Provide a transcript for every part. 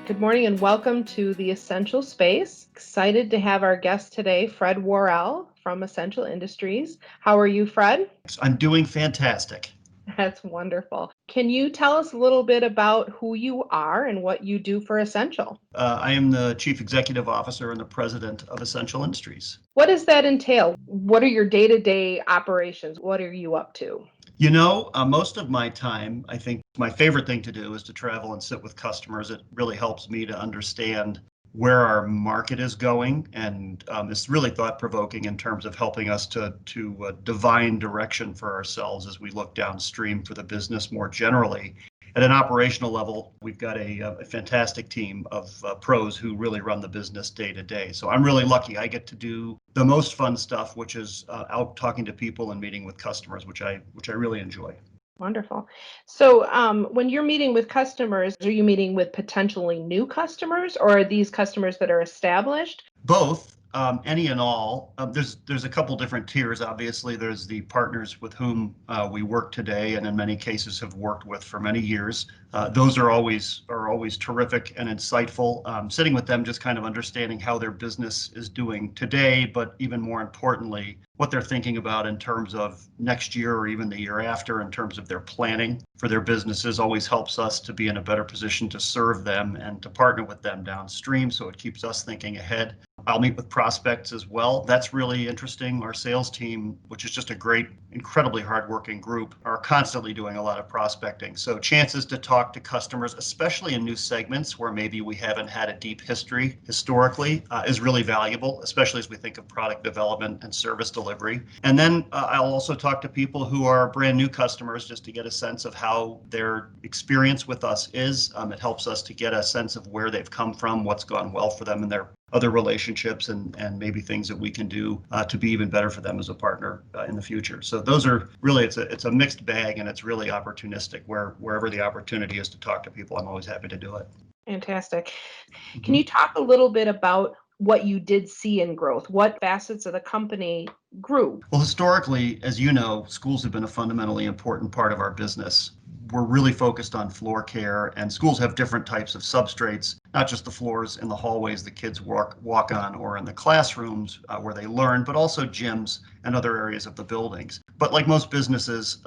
Good morning and welcome to the Essential Space. Excited to have our guest today, Fred Worrell from Essential Industries. How are you, Fred? I'm doing fantastic. That's wonderful. Can you tell us a little bit about who you are and what you do for Essential? I am the Chief Executive Officer and the President of Essential Industries. What does that entail? What are your day-to-day operations? What are you up to? Most of my time, I think my favorite thing to do is to travel and sit with customers. It really helps me to understand where our market is going, and it's really thought-provoking in terms of helping us to divine direction for ourselves as we look downstream for the business more generally. At an operational level, we've got a fantastic team of pros who really run the business day to day. So I'm really lucky. I get to do the most fun stuff, which is out talking to people and meeting with customers, which I really enjoy. Wonderful. So, when you're meeting with customers, are you meeting with potentially new customers, or are these customers that are established? Both, any and all. There's a couple different tiers. Obviously, there's the partners with whom we work today, and in many cases have worked with for many years. Those are always terrific and insightful. Sitting with them, just kind of understanding how their business is doing today, but even more importantly, what they're thinking about in terms of next year or even the year after in terms of their planning for their businesses always helps us to be in a better position to serve them and to partner with them downstream. So it keeps us thinking ahead. I'll meet with prospects as well. That's really interesting. Our sales team, which is just a great, incredibly hardworking group, are constantly doing a lot of prospecting. So chances to talk to customers, especially in new segments where maybe we haven't had a deep history historically, is really valuable, especially as we think of product development and service delivery. And then I'll also talk to people who are brand new customers just to get a sense of how their experience with us is. It helps us to get a sense of where they've come from, what's gone well for them in their other relationships, and maybe things that we can do to be even better for them as a partner in the future. So those are really, it's a mixed bag, and it's really opportunistic. Wherever the opportunity is to talk to people, I'm always happy to do it. Fantastic. Can Mhm. you talk a little bit about what you did see in growth? What facets of the company grew? Well, historically, as you know, schools have been a fundamentally important part of our business. We're really focused on floor care, and schools have different types of substrates, not just the floors in the hallways the kids walk on or in the classrooms where they learn, but also gyms and other areas of the buildings. But like most businesses,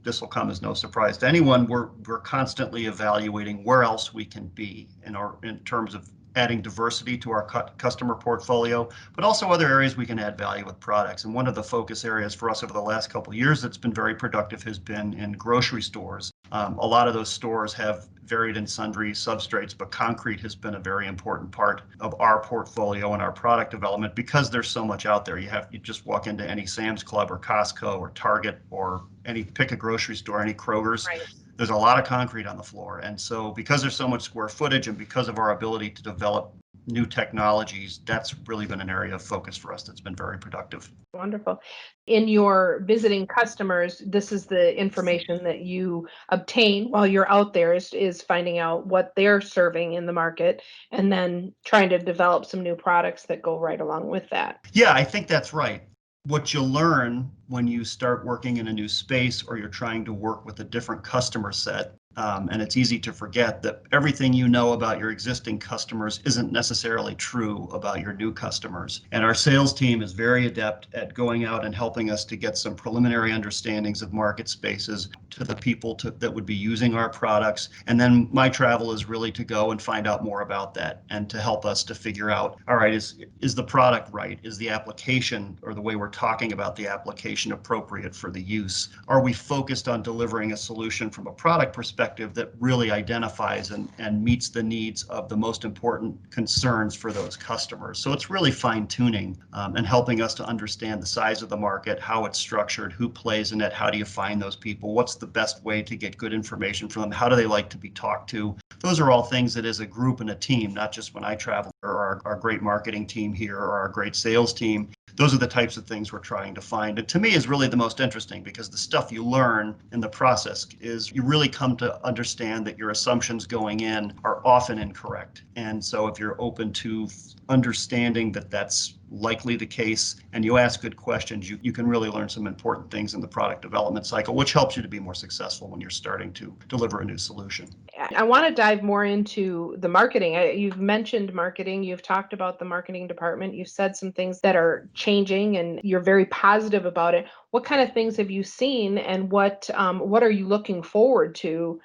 this will come as no surprise to anyone, we're constantly evaluating where else we can be in terms of adding diversity to our customer portfolio, but also other areas we can add value with products. And one of the focus areas for us over the last couple of years that's been very productive has been in grocery stores. A lot of those stores have varied and sundry substrates, but concrete has been a very important part of our portfolio and our product development because there's so much out there. You just walk into any Sam's Club or Costco or Target or pick a grocery store, any Kroger's. Right. There's a lot of concrete on the floor. And so because there's so much square footage and because of our ability to develop new technologies, that's really been an area of focus for us that's been very productive. Wonderful. In your visiting customers, this is the information that you obtain while you're out there is finding out what they're serving in the market and then trying to develop some new products that go right along with that. Yeah, I think that's right. What you learn when you start working in a new space or you're trying to work with a different customer set, and it's easy to forget that everything you know about your existing customers isn't necessarily true about your new customers. And our sales team is very adept at going out and helping us to get some preliminary understandings of market spaces to the people that would be using our products. And then my travel is really to go and find out more about that and to help us to figure out, all right, is the product right? Is the application or the way we're talking about the application appropriate for the use? Are we focused on delivering a solution from a product perspective that really identifies and meets the needs of the most important concerns for those customers? So it's really fine tuning and helping us to understand the size of the market, how it's structured, who plays in it, how do you find those people, what's the best way to get good information from them, how do they like to be talked to. Those are all things that as a group and a team, not just when I travel or our great marketing team here or our great sales team, those are the types of things we're trying to find. And to me is really the most interesting because the stuff you learn in the process is you really come to understand that your assumptions going in are often incorrect. And so if you're open to understanding that that's likely the case, and you ask good questions, you can really learn some important things in the product development cycle, which helps you to be more successful when you're starting to deliver a new solution. I want to dive more into the marketing. You've mentioned marketing. You've talked about the marketing department. You've said some things that are changing, and you're very positive about it. What kind of things have you seen, and what are you looking forward to?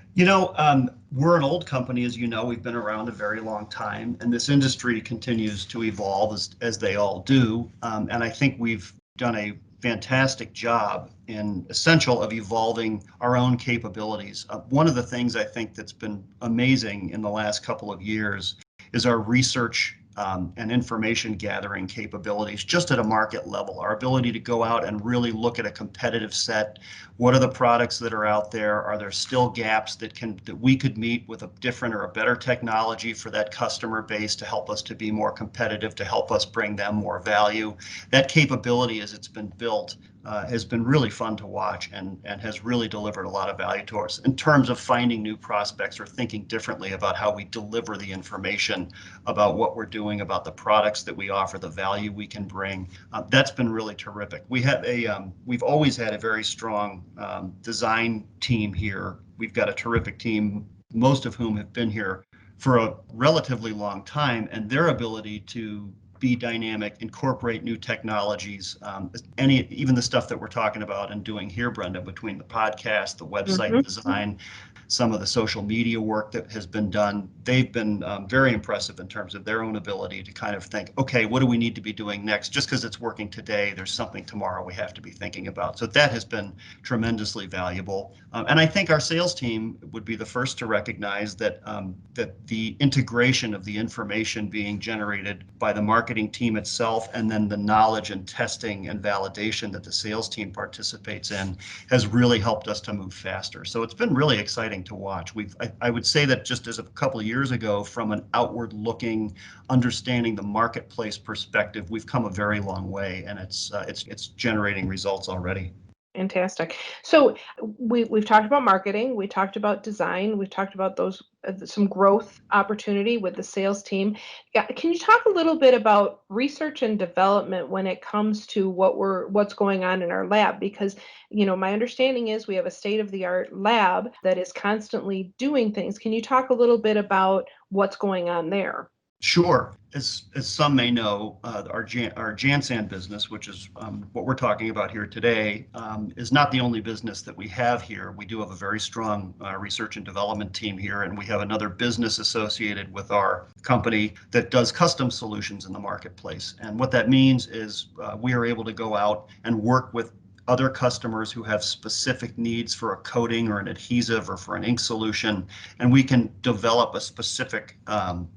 We're an old company, as you know. We've been around a very long time, and this industry continues to evolve as they all do. And I think we've done a fantastic job in essential of evolving our own capabilities. One of the things I think that's been amazing in the last couple of years is our research and information gathering capabilities just at a market level, our ability to go out and really look at a competitive set. What are the products that are out there? Are there still gaps that we could meet with a different or a better technology for that customer base to help us to be more competitive, to help us bring them more value? That capability, as it's been built, has been really fun to watch and has really delivered a lot of value to us in terms of finding new prospects or thinking differently about how we deliver the information about what we're doing, about the products that we offer, the value we can bring. That's been really terrific. We've always had a very strong design team here. We've got a terrific team, most of whom have been here for a relatively long time, and their ability to be dynamic, incorporate new technologies, even the stuff that we're talking about and doing here, Brenda, between the podcast, the website design, some of the social media work that has been done. They've been very impressive in terms of their own ability to kind of think, okay, what do we need to be doing next? Just because it's working today, there's something tomorrow we have to be thinking about. So that has been tremendously valuable. And I think our sales team would be the first to recognize that the integration of the information being generated by the marketing team itself, and then the knowledge and testing and validation that the sales team participates in, has really helped us to move faster. So it's been really exciting to watch. I would say that just as a couple of years ago, from an outward looking, understanding the marketplace perspective, we've come a very long way, and it's generating results already. Fantastic. So we've talked about marketing, we talked about design, we've talked about those some growth opportunity with the sales team. Yeah, can you talk a little bit about research and development when it comes to what's going on in our lab? Because my understanding is we have a state-of-the-art lab that is constantly doing things. Can you talk a little bit about what's going on there? Sure. As some may know, our Jansan business, which is what we're talking about here today, is not the only business that we have here. We do have a very strong research and development team here, and we have another business associated with our company that does custom solutions in the marketplace. And what that means is we are able to go out and work with other customers who have specific needs for a coating or an adhesive or for an ink solution, and we can develop a specific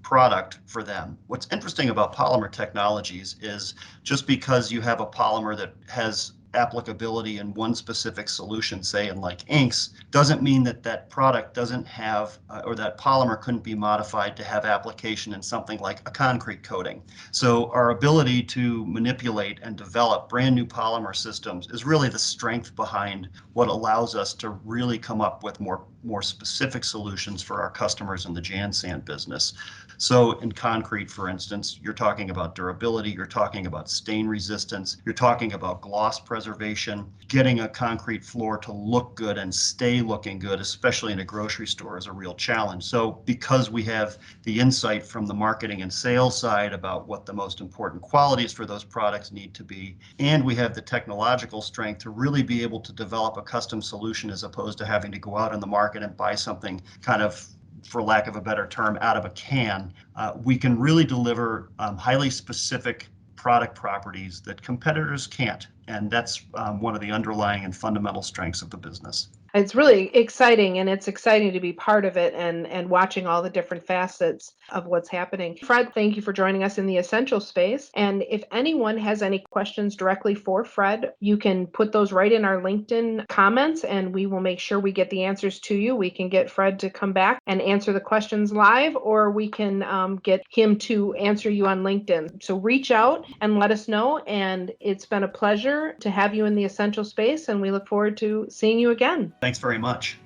product for them. What's interesting about polymer technologies is just because you have a polymer that has applicability in one specific solution, say in like inks, doesn't mean that that product doesn't have or that polymer couldn't be modified to have application in something like a concrete coating. So our ability to manipulate and develop brand new polymer systems is really the strength behind what allows us to really come up with more specific solutions for our customers in the Jansan business. So in concrete, for instance, you're talking about durability, you're talking about stain resistance, you're talking about gloss preservation. Getting a concrete floor to look good and stay looking good, especially in a grocery store, is a real challenge. So because we have the insight from the marketing and sales side about what the most important qualities for those products need to be, and we have the technological strength to really be able to develop a custom solution as opposed to having to go out in the market and buy something kind of, for lack of a better term, out of a can, we can really deliver highly specific product properties that competitors can't. And that's one of the underlying and fundamental strengths of the business. It's really exciting, and it's exciting to be part of it and watching all the different facets of what's happening. Fred, thank you for joining us in the Essential Space. And if anyone has any questions directly for Fred, you can put those right in our LinkedIn comments, and we will make sure we get the answers to you. We can get Fred to come back and answer the questions live, or we can get him to answer you on LinkedIn. So reach out and let us know. And it's been a pleasure to have you in the Essential Space, and we look forward to seeing you again. Thanks very much.